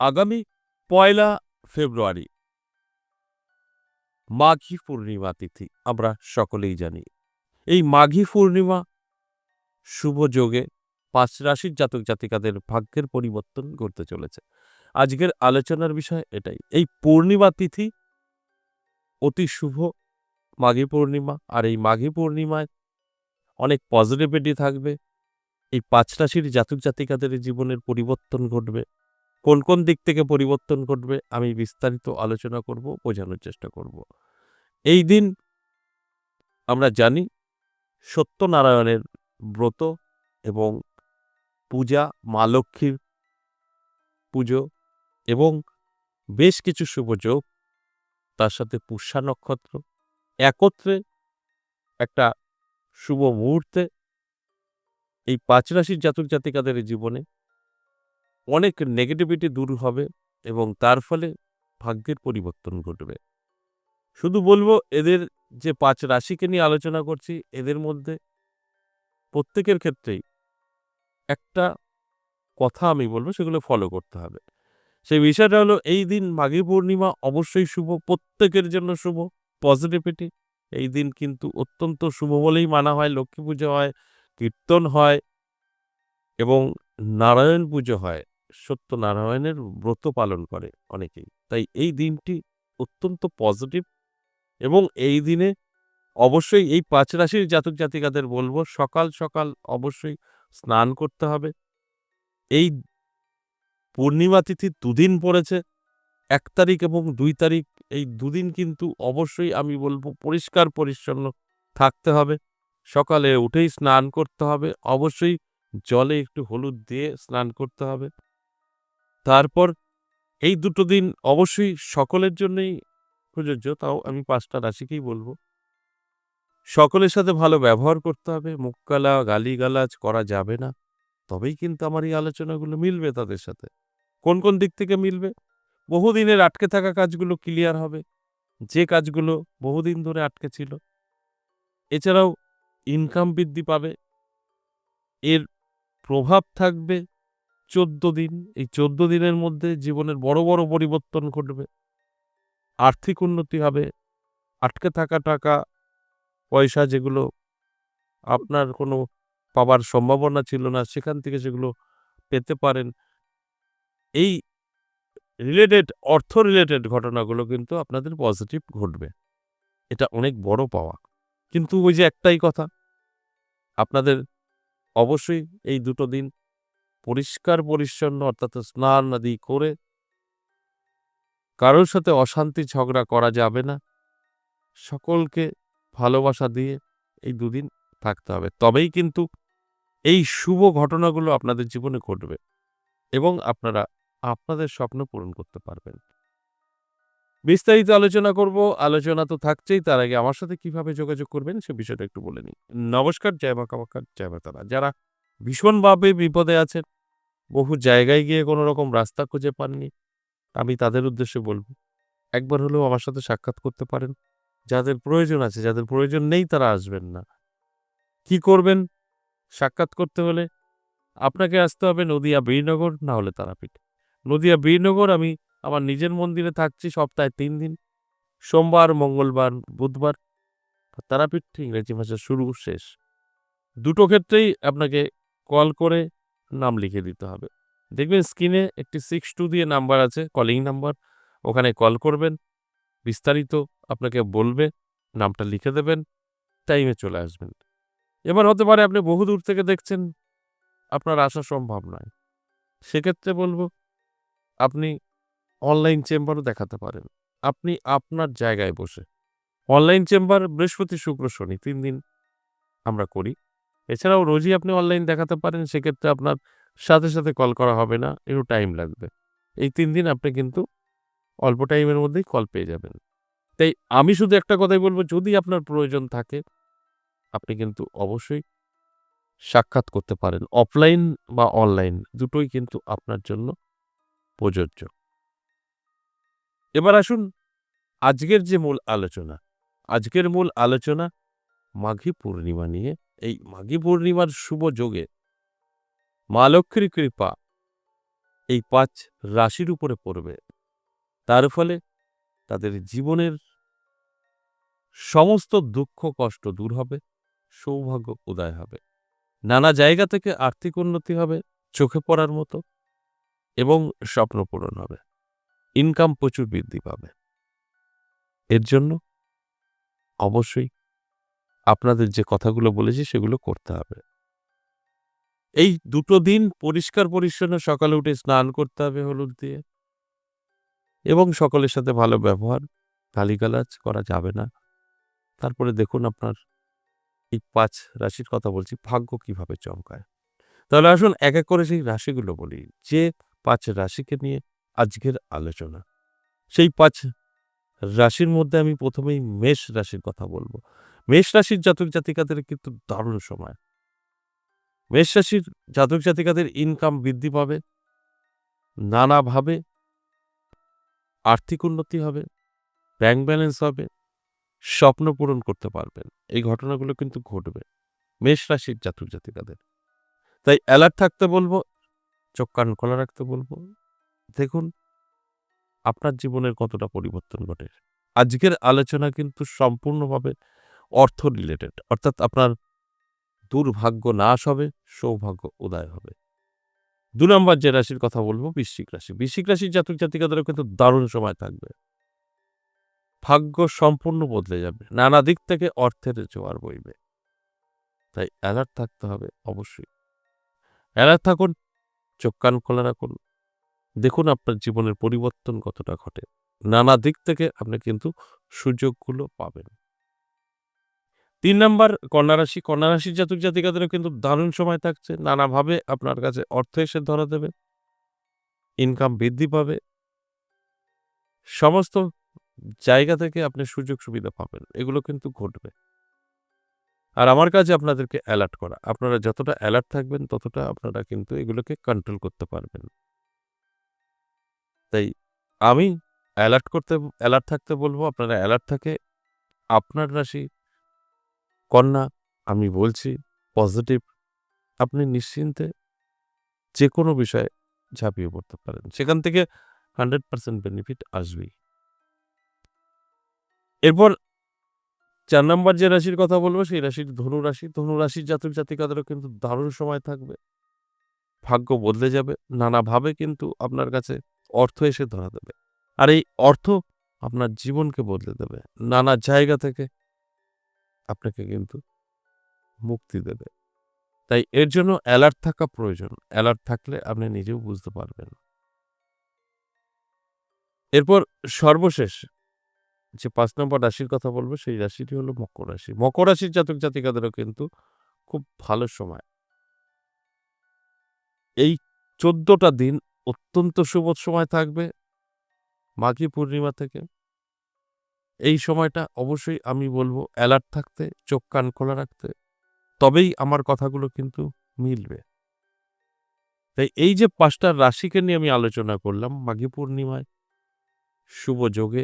আগামী ১লা ফেব্রুয়ারি মাঘী পূর্ণিমা তিথি আমরা সকলেই জানি। এই মাঘী পূর্ণিমা শুভ যোগে ৫ রাশির জাতক জাতিকাদের ভাগ্যের পরিবর্তন ঘটতে চলেছে। আজকের আলোচনার বিষয় এটাই। এই পূর্ণিমা তিথি অতি শুভ মাঘী পূর্ণিমা। আর এই মাঘী পূর্ণিমায় অনেক পজিটিভিটি থাকবে। এই ৫ রাশির জাতক জাতিকাদের জীবনের পরিবর্তন ঘটবে। কোন কোন দিক থেকে পরিবর্তন ঘটবে আমি বিস্তারিত আলোচনা করব, বোঝানোর চেষ্টা করব। এই দিন আমরা জানি সত্যনারায়ণের ব্রত এবং পূজা, মা লক্ষ্মীর পুজো এবং বেশ কিছু শুভ যোগ, তার সাথে পুষ্যা নক্ষত্র একত্রে একটা শুভ মুহূর্তে এই ৫ রাশির জাতক জাতিকাদের জীবনে অনেক নেগেটিভিটি দূর হবে এবং তার ফলে ভাগ্যের পরিবর্তন ঘটবে। শুধু বলবো এদের যে ৫ রাশিকে নিয়ে আলোচনা করছি, এদের মধ্যে প্রত্যেকের ক্ষেত্রেই একটা কথা আমি বলবো, সেগুলো ফলো করতে হবে। সেই বিষয়টা হলো এই দিন মাঘী পূর্ণিমা অবশ্যই শুভ, প্রত্যেকের জন্য শুভ, পজিটিভিটি। এই দিন কিন্তু অত্যন্ত শুভ বলেই মানা হয়। লক্ষ্মী পুজো হয়, কীর্তন হয় এবং নারায়ণ পুজো হয়। সত্যনারায়ণের ব্রত পালন করে অনেকেই। তাই এই দিনটি অত্যন্ত পজিটিভ এবং এই দিনে অবশ্যই এই ৫ রাশির জাতক জাতিকাদের বলবো সকাল সকাল অবশ্যই স্নান করতে হবে। এই পূর্ণিমা তিথি দুদিন পড়েছে, ১ তারিখ এবং ২ তারিখ। এই দুদিন কিন্তু অবশ্যই আমি বলবো পরিষ্কার পরিচ্ছন্ন থাকতে হবে। সকালে উঠেই স্নান করতে হবে। অবশ্যই জলে একটু হলুদ দিয়ে স্নান করতে হবে। তারপর এই দুটো দিন অবশ্যই সকলের জন্যই প্রযোজ্য, তাও আমি ৫টা রাশিকেই বলবো। সকলের সাথে ভালো ব্যবহার করতে হবে, মুখ কালা গালিগালাজ করা যাবে না। তবেই কিন্তু আমার এই আলোচনাগুলো মিলবে তাদের সাথে। কোন কোন দিক থেকে মিলবে? বহুদিনের আটকে থাকা কাজগুলো ক্লিয়ার হবে, যে কাজগুলো বহুদিন ধরে আটকে ছিল। এছাড়াও ইনকাম বৃদ্ধি পাবে। এর প্রভাব থাকবে ১৪ দিন। এই ১৪ দিনের মধ্যে জীবনের বড় বড় পরিবর্তন ঘটবে, আর্থিক উন্নতি হবে, আটকে থাকা টাকা পয়সা যেগুলো আপনার কোনো পাবার সম্ভাবনা ছিল না, সেখান থেকে সেগুলো পেতে পারেন। এই অর্থ রিলেটেড ঘটনাগুলো কিন্তু আপনাদের পজিটিভ ঘটবে। এটা অনেক বড় পাওয়া। কিন্তু ওই যে একটাই কথা, আপনাদের অবশ্যই এই দুটো দিন পরিষ্কার পরিচ্ছন্ন অর্থাৎ স্নান আদি করে কারোর সাথে অশান্তি ঝগড়া করা যাবে না। সকলকে ভালোবাসা দিয়ে এই দুদিন থাকতে হবে। তবেই কিন্তু এই শুভ ঘটনাগুলো আপনাদের জীবনে ঘটবে এবং আপনারা আপনাদের স্বপ্ন পূরণ করতে পারবেন। বিস্তারিত আলোচনা করব। আলোচনা তো থাকছেই, তার আগে আমার সাথে কিভাবে যোগাযোগ করবেন সে বিষয়টা একটু বলে নিই। নমস্কার, জয় মা কামাখ্যা, জয় মা তারা। যারা ভীষণভাবে বিপদে আছেন, বহু জায়গায় গিয়ে কোনো রকম রাস্তা খুঁজে পাননি, আমি তাদের উদ্দেশ্যে বলব, একবার হলেও আমার সাথে সাক্ষাৎ করতে পারেন। যাদের প্রয়োজন আছে, যাদের প্রয়োজন নেই তারা আসবেন না। কি করবেন? সাক্ষাৎ করতে হলে আপনাকে আসতে হবে নদিয়া বীরনগর, না হলে তারাপীঠ। নদিয়া বীরনগর আমি আমার নিজের মন্দিরে থাকছি সপ্তাহে ৩ দিন, সোমবার, মঙ্গলবার, বুধবার। আর তারাপীঠ ইংরেজি ভাষা শুরু শেষ। দুটো ক্ষেত্রেই আপনাকে কল করে নাম লিখে দিতে হবে। দেখবেন স্ক্রিনে একটি 62 দিয়ে নাম্বার আছে, কলিং নাম্বার। ওখানে কল করবেন, বিস্তারিত আপনাকে বলবে, নামটা লিখে দেবেন, টাইমে চলে আসবেন। এবার হতে পারে আপনি বহুদূর থেকে দেখছেন, আপনার আসা সম্ভব নয়। সেক্ষেত্রে বলব আপনি অনলাইন চেম্বারও দেখাতে পারেন। আপনি আপনার জায়গায় বসে। অনলাইন চেম্বার বৃহস্পতি, শুক্র, শনি ৩ দিন আমরা করি। এছাড়াও রোজই আপনি অনলাইন দেখাতে পারেন। সেক্ষেত্রে আপনার সাথে সাথে কল করা হবে না, একটু টাইম লাগবে। এই ৩ দিন আপনি কিন্তু অল্প টাইমের মধ্যেই কল পেয়ে যাবেন। তাই আমি শুধু একটা কথাই বলব, যদি আপনার প্রয়োজন থাকে আপনি কিন্তু অবশ্যই সাক্ষাৎ করতে পারেন। অফলাইন বা অনলাইন দুটোই কিন্তু আপনার জন্য প্রযোজ্য। এবার আসুন আজকের যে মূল আলোচনা। আজকের মূল আলোচনা মাঘী পূর্ণিমা নিয়ে। এই মাঘী পূর্ণিমার শুভ যোগে মা লক্ষ্মীর কৃপা এই ৫ রাশির উপরে পড়বে। তার ফলে তাদের জীবনের সমস্ত দুঃখ কষ্ট দূর হবে, সৌভাগ্য উদয় হবে। নানা জায়গা থেকে আর্থিক উন্নতি হবে চোখে পড়ার মতো এবং স্বপ্ন পূরণ হবে। ইনকাম প্রচুর বৃদ্ধি পাবে। এর জন্য অবশ্যই আপনাদের যে কথাগুলো বলেছি সেগুলো করতে হবে। এই ২ দিন পরিষ্কার পরিচ্ছন্ন সকালে উঠে স্নান করতে হবে হলুদ দিয়ে এবং সকলের সাথে ভালো ব্যবহার, গালিগালাজ করা যাবে না। তারপরে দেখুন আপনার এই ৫ রাশির কথা বলছি, ভাগ্য কিভাবে চমকায়। তাহলে আসুন এক, এক করে সেই রাশিগুলো বলি। যে ৫ রাশিকে নিয়ে আজকের আলোচনা। সেই ৫ রাশির মধ্যে আমি প্রথমেই মেষ রাশির কথা বলব। মেষ রাশির জাতক জাতিকাদের কিন্তু দারুণ সময়। মেষ রাশির জাতক জাতিকাদের ইনকাম বৃদ্ধি পাবে, নানাভাবে আর্থিক উন্নতি হবে, ব্যাংক ব্যালেন্স হবে, স্বপ্ন পূরণ করতে পারবেন। এই ঘটনাগুলো কিন্তু ঘটবে মেষ রাশির জাতক জাতিকাদের। তাই অ্যালার্ট থাকতে বলবো, চোখ কান খোলা রাখতে বলবো। দেখুন আপনার জীবনের কতটা পরিবর্তন ঘটে। আজকের আলোচনা কিন্তু সম্পূর্ণভাবে অর্থ রিলেটেড, অর্থাৎ আপনার দুর্ভাগ্য নাশ হবে, সৌভাগ্য উদয় হবে। ২ নম্বর যে রাশির কথা বলবো বৃশ্চিক রাশি। বৃশ্চিক রাশির জাতক জাতিকাদেরও কিন্তু দারুণ সময় থাকবে। ভাগ্য সম্পূর্ণ বদলে যাবে। নানা দিক থেকে অর্থের জোয়ার বইবে। তাই অ্যালার্ট থাকতে হবে অবশ্যই। অ্যালার্ট থাকুন, চোখ কান খোলা রাখুন। দেখুন আপনার জীবনের পরিবর্তন কতটা ঘটে। নানা দিক থেকে আপনি কিন্তু সুযোগগুলো পাবেন। ৩ নাম্বার কন্যা রাশি। কন্যা রাশির জাতক জাতিকাদেরও কিন্তু দারুণ সময় থাকছে। নানাভাবে আপনার কাছে অর্থ এসে ধরা দেবে। ইনকাম বৃদ্ধি পাবে। সমস্ত জায়গা থেকে আপনি সুযোগ সুবিধা পাবেন। এগুলো কিন্তু ঘটবে। আর আমার কাজ আপনাদেরকে অ্যালার্ট করা। আপনারা যতটা অ্যালার্ট থাকবেন ততটা আপনারা কিন্তু এগুলোকে কন্ট্রোল করতে পারবেন। তাই আমি অ্যালার্ট থাকতে বলব। আপনারা অ্যালার্ট থাকে আপনার রাশি কন্যা, আমি বলছি পজিটিভ। আপনি নিশ্চিন্তে যেকোনো বিষয়ে ঝাঁপিয়ে পড়তে পারেন। সেখান থেকে 100% বেনিফিট আসবেই। এরপর ৪ নাম্বার যে রাশির কথা বলব সেই রাশির ধনু রাশি। ধনু রাশির জাতক জাতিকাদেরও কিন্তু দারুণ সময় থাকবে। ভাগ্য বদলে যাবে। নানাভাবে কিন্তু আপনার কাছে অর্থ এসে ধরা দেবে। আর এই অর্থ আপনার জীবনকে বদলে দেবে। নানা জায়গা থেকে আপনাকে কিন্তু মুক্তি দেবে। তাই এর জন্য অ্যালার্ট থাকা প্রয়োজন। অ্যালার্ট থাকলে আপনি নিজেও বুঝতে পারবেন। এরপর সর্বশেষ যে ৫ নম্বর রাশির কথা বলব সেই রাশিটি হলো মকর রাশি। মকর রাশির জাতক জাতিকাদেরও কিন্তু খুব ভালো সময়। এই ১৪টা দিন অত্যন্ত শুভ সময় থাকবে মাঘী পূর্ণিমা থেকে। এই সময়টা অবশ্যই আমি বলব অ্যালার্ট থাকতে, চোখ কান খোলা রাখতে। তবেই আমার কথাগুলো কিন্তু মিলবে। তাই এই যে ৫ টা রাশিকে নিয়ে আমি আলোচনা করলাম মাঘী পূর্ণিমায় শুভ যোগে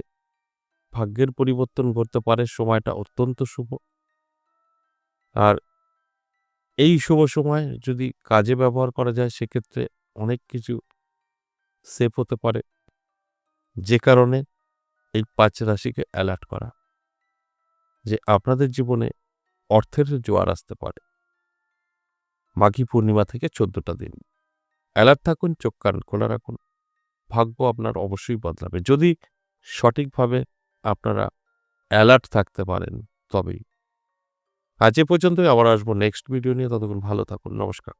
ভাগ্যের পরিবর্তন ঘটতে পারে, সময়টা অত্যন্ত শুভ। আর এই শুভ সময় যদি কাজে ব্যবহার করা যায় সেক্ষেত্রে অনেক কিছু সেভ হতে পারে। যে কারণে এই ৫ রাশিকে অ্যালার্ট করা যে আপনাদের জীবনে অর্থের জোয়ার আসতে পারে মাঘী পূর্ণিমা থেকে ১৪টা দিন। অ্যালার্ট থাকুন, চোখ কান খোলা রাখুন। ভাগ্য আপনার অবশ্যই বদলাবে। যদি সঠিকভাবে আপনারা অ্যালার্ট থাকতে পারেন তবেই। আজ এ পর্যন্তই। আবার আসবো নেক্সট ভিডিও নিয়ে। ততক্ষণ ভালো থাকুন। নমস্কার।